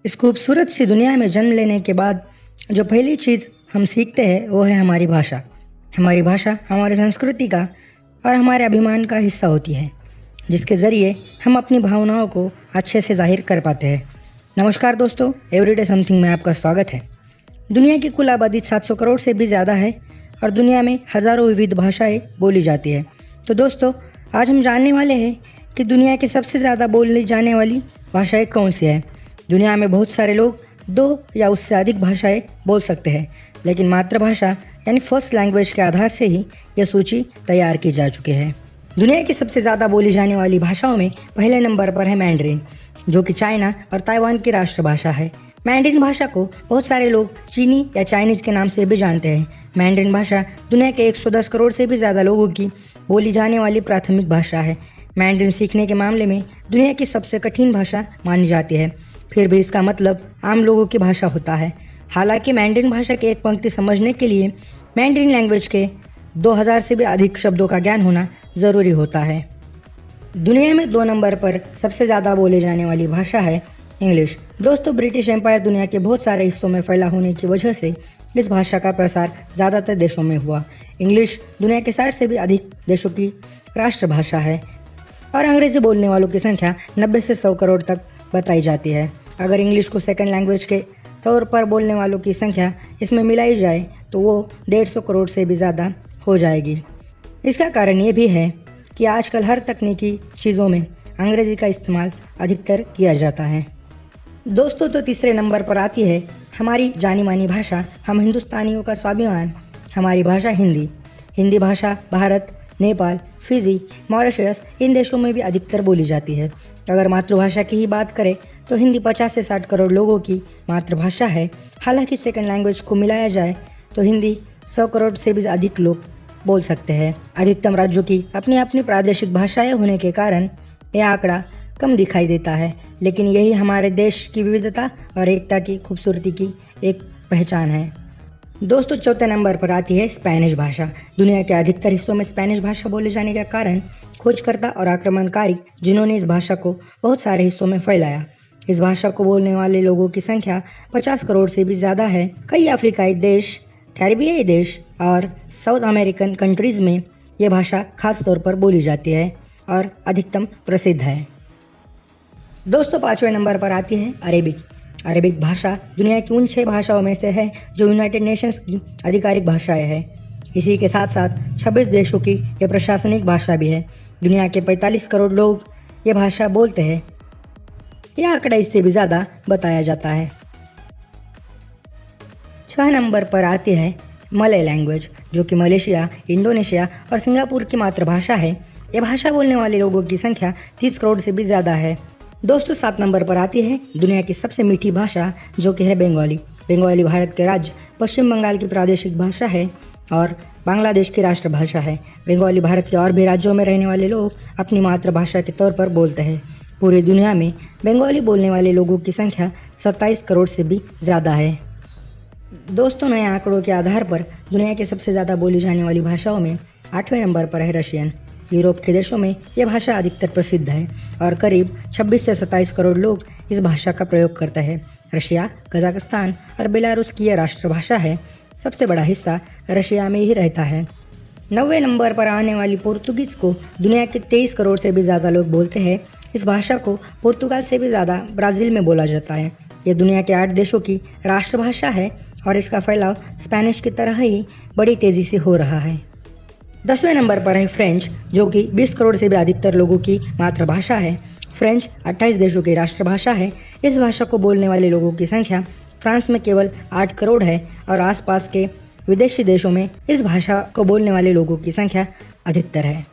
इस खूबसूरत सी दुनिया में जन्म लेने के बाद जो पहली चीज़ हम सीखते हैं वो है हमारी भाषा। हमारी भाषा हमारी संस्कृति का और हमारे अभिमान का हिस्सा होती है, जिसके ज़रिए हम अपनी भावनाओं को अच्छे से जाहिर कर पाते हैं। नमस्कार दोस्तों, एवरीडे समथिंग में आपका स्वागत है। दुनिया की कुल आबादी 700 करोड़ से भी ज़्यादा है और दुनिया में हज़ारों विविध भाषाएं बोली जाती है। तो दोस्तों, आज हम जानने वाले हैं कि दुनिया की सबसे ज़्यादा बोली जाने वाली भाषाएं कौन सी है। दुनिया में बहुत सारे लोग 2 या उससे अधिक भाषाएं बोल सकते हैं, लेकिन मातृभाषा यानी फर्स्ट लैंग्वेज के आधार से ही यह सूची तैयार की जा चुकी है। दुनिया की सबसे ज़्यादा बोली जाने वाली भाषाओं में पहले नंबर पर है मैंड्रिन, जो कि चाइना और ताइवान की राष्ट्रभाषा है। मैंड्रिन भाषा को बहुत सारे लोग चीनी या चाइनीज़ के नाम से भी जानते हैं। मैंड्रिन भाषा दुनिया के 110 करोड़ से भी ज़्यादा लोगों की बोली जाने वाली प्राथमिक भाषा है। मैंड्रिन सीखने के मामले में दुनिया की सबसे कठिन भाषा मानी जाती है, फिर भी इसका मतलब आम लोगों की भाषा होता है। हालांकि मैंड्रिन भाषा की एक पंक्ति समझने के लिए मैंड्रिन लैंग्वेज के 2000 से भी अधिक शब्दों का ज्ञान होना ज़रूरी होता है। दुनिया में 2 नंबर पर सबसे ज़्यादा बोले जाने वाली भाषा है इंग्लिश। दोस्तों, ब्रिटिश एम्पायर दुनिया के बहुत सारे हिस्सों में फैला होने की वजह से इस भाषा का प्रसार ज़्यादातर देशों में हुआ। इंग्लिश दुनिया के 60 से भी अधिक देशों की राष्ट्रभाषा है और अंग्रेज़ी बोलने वालों की संख्या 90 से 100 करोड़ तक बताई जाती है। अगर इंग्लिश को सेकंड लैंग्वेज के तौर पर बोलने वालों की संख्या इसमें मिलाई जाए तो वो 150 करोड़ से भी ज़्यादा हो जाएगी। इसका कारण ये भी है कि आजकल हर तकनीकी चीज़ों में अंग्रेज़ी का इस्तेमाल अधिकतर किया जाता है। दोस्तों, तो तीसरे नंबर पर आती है हमारी जानी मानी भाषा, हम हिंदुस्तानियों का स्वाभिमान, हमारी भाषा हिंदी। हिंदी भाषा भारत, नेपाल, फिजी, मॉरिशस इन देशों में भी अधिकतर बोली जाती है। अगर मातृभाषा की ही बात करें तो हिंदी 50 से 60 करोड़ लोगों की मातृभाषा है। हालांकि सेकंड लैंग्वेज को मिलाया जाए तो हिंदी 100 करोड़ से भी अधिक लोग बोल सकते हैं। अधिकतम राज्यों की अपनी अपनी प्रादेशिक भाषाएं होने के कारण यह आंकड़ा कम दिखाई देता है, लेकिन यही हमारे देश की विविधता और एकता की खूबसूरती की एक पहचान है। दोस्तों, चौथे नंबर पर आती है स्पेनिश भाषा। दुनिया के अधिकतर हिस्सों में स्पेनिश भाषा बोले जाने का कारण खोजकर्ता और आक्रमणकारी जिन्होंने इस भाषा को बहुत सारे हिस्सों में फैलाया। इस भाषा को बोलने वाले लोगों की संख्या 50 करोड़ से भी ज़्यादा है। कई अफ्रीकाई देश, कैरिबियाई देश और साउथ अमेरिकन कंट्रीज़ में ये भाषा खास तौर पर बोली जाती है और अधिकतम प्रसिद्ध है। दोस्तों, 5वें नंबर पर आती है अरेबिक। अरेबिक भाषा दुनिया की उन 6 भाषाओं में से है जो यूनाइटेड नेशंस की आधिकारिक भाषाएं हैं। इसी के साथ साथ 26 देशों की यह प्रशासनिक भाषा भी है। दुनिया के 45 करोड़ लोग ये भाषा बोलते हैं। यह आंकड़ा इससे भी ज़्यादा बताया जाता है। 6 नंबर पर आती है मलय लैंग्वेज, जो कि मलेशिया, इंडोनेशिया और सिंगापुर की मातृभाषा है। यह भाषा बोलने वाले लोगों की संख्या 30 करोड़ से भी ज़्यादा है। दोस्तों, 7 नंबर पर आती है दुनिया की सबसे मीठी भाषा, जो कि है बंगाली। बंगाली भारत के राज्य पश्चिम बंगाल की प्रादेशिक भाषा है और बांग्लादेश की राष्ट्रभाषा है। बंगाली भारत के और भी राज्यों में रहने वाले लोग अपनी मातृभाषा के तौर पर बोलते हैं। पूरी दुनिया में बंगाली बोलने वाले लोगों की संख्या 27 करोड़ से भी ज़्यादा है। दोस्तों, नए आंकड़ों के आधार पर दुनिया की सबसे ज़्यादा बोली जाने वाली भाषाओं में 8वें नंबर पर है रशियन। यूरोप के देशों में यह भाषा अधिकतर प्रसिद्ध है और करीब 26 से 27 करोड़ लोग इस भाषा का प्रयोग करते हैं। रशिया, कजाकिस्तान और बेलारूस की यह राष्ट्रभाषा है। सबसे बड़ा हिस्सा रशिया में ही रहता है। 9वें नंबर पर आने वाली पुर्तगीज को दुनिया के 23 करोड़ से भी ज़्यादा लोग बोलते हैं। इस भाषा को पुर्तगाल से भी ज़्यादा ब्राज़ील में बोला जाता है। यह दुनिया के 8 देशों की राष्ट्रभाषा है और इसका फैलाव स्पेनिश की तरह ही बड़ी तेज़ी से हो रहा है। 10वें नंबर पर है फ्रेंच, जो कि 20 करोड़ से भी अधिकतर लोगों की मातृभाषा है। फ्रेंच 28 देशों की राष्ट्रभाषा है। इस भाषा को बोलने वाले लोगों की संख्या फ्रांस में केवल 8 करोड़ है और आसपास के विदेशी देशों में इस भाषा को बोलने वाले लोगों की संख्या अधिकतर है।